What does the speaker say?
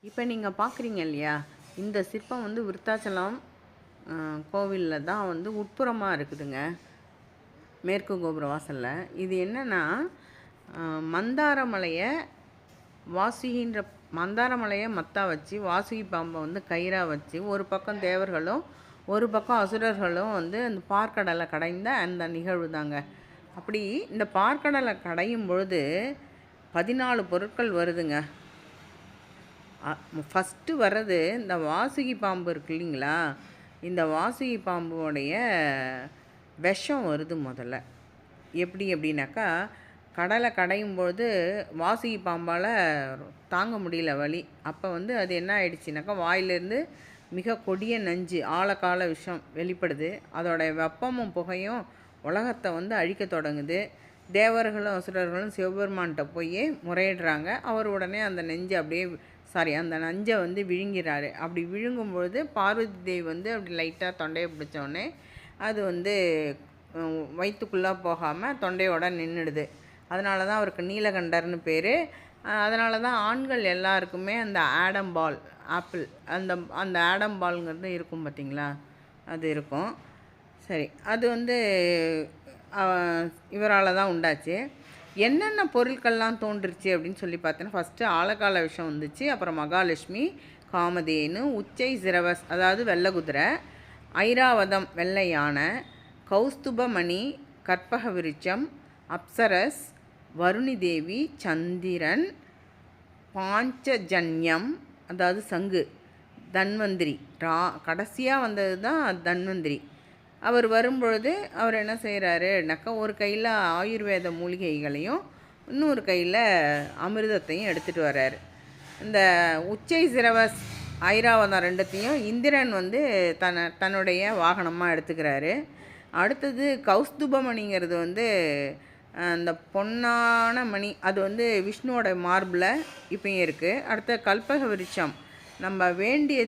இப்போ நீங்கள் பார்க்குறீங்க இல்லையா, இந்த சிற்பம் வந்து விருத்தாச்சலம் கோவிலில் தான் வந்து உட்புறமாக இருக்குதுங்க. மேற்கு கோபுர வாசலில். இது என்னென்னா, மந்தார மலையை வாசுகின்ற மந்தார மலையை மத்தா வச்சு, வாசுகி பாம்பை வந்து கயிறாக வச்சு, ஒரு பக்கம் தேவர்களும் ஒரு பக்கம் அசுரர்களும் வந்து அந்த பார்க்கடலை கடைந்த அந்த நிகழ்வு தாங்க. அப்படி இந்த பார்க்கடலை கடையும் பொழுது 14 பொருட்கள் வருதுங்க. ஃபஸ்ட்டு வர்றது இந்த வாசுகி பாம்பு இருக்கு இல்லைங்களா, இந்த வாசுகி பாம்புடைய விஷம் வருது முதல்ல. எப்படி அப்படின்னாக்கா, கடலை கடையும் பொழுது வாசுகி பாம்பால் தாங்க முடியல வலி. அப்போ வந்து அது என்ன ஆயிடுச்சுனாக்கா, வாயிலேருந்து மிக கொடிய நஞ்சு ஆழக்கால விஷம் வெளிப்படுது. அதோடைய வெப்பமும் புகையும் உலகத்தை வந்து அழிக்க தொடங்குது. தேவர்களும் அசுரர்களும் சிவபெருமான்கிட்ட போய் முறையிடுறாங்க. அவர் உடனே அந்த நெஞ்சை அப்படியே அந்த நஞ்சை வந்து விழுங்கிறாரு. அப்படி விழுங்கும்பொழுது பார்வதி தேவி வந்து அப்படி லைட்டாக தொண்டையை பிடிச்சோடனே அது வந்து வயிற்றுக்குள்ளே போகாமல் தொண்டையோட நின்றுடுது. அதனால தான் அவருக்கு நீலகண்டர்னு பேர். அதனால தான் ஆண்கள் எல்லாருக்குமே அந்த ஆடம் பால் ஆப்பிள் அந்த அந்த ஆடம் பால்ங்கிறது இருக்கும் பார்த்திங்களா, அது இருக்கும். சரி, அது வந்து இவரால் தான் உண்டாச்சு. என்னென்ன பொருட்கள்லாம் தோன்றுச்சு அப்படின்னு சொல்லி பார்த்தோன்னா, ஃபஸ்ட்டு ஆழகால விஷம் வந்துச்சு. அப்புறம் மகாலட்சுமி, காமதேனு, உச்சை சிரவஸ் அதாவது வெள்ளை குதிரை, ஐராவதம் வெள்ளை யானை, கௌஸ்துபமணி கற்பக விருட்சம், அப்சரஸ், வருணி தேவி, சந்திரன், பாஞ்சஜன்யம் அதாவது சங்கு, தன்வந்திரி கடைசியாக வந்தது தான் தன்வந்திரி. அவர் வரும்பொழுது அவர் என்ன செய்கிறாருனாக்கா, ஒரு கையில் ஆயுர்வேத மூலிகைகளையும் இன்னொரு கையில் அமிர்தத்தையும் எடுத்துகிட்டு வர்றாரு. இந்த உச்சை சிரவஸ் ஐராவதம் ரெண்டுத்தையும் இந்திரன் வந்து தன்னுடைய வாகனமாக எடுத்துக்கிறாரு. அடுத்தது கௌஸ்துபமணிங்கிறது வந்து அந்த பொன்னான மணி, அது வந்து விஷ்ணுவோட மார்பில் இப்பயும் இருக்குது. அடுத்த கல்பக விருட்சம் நம்ம வேண்டிய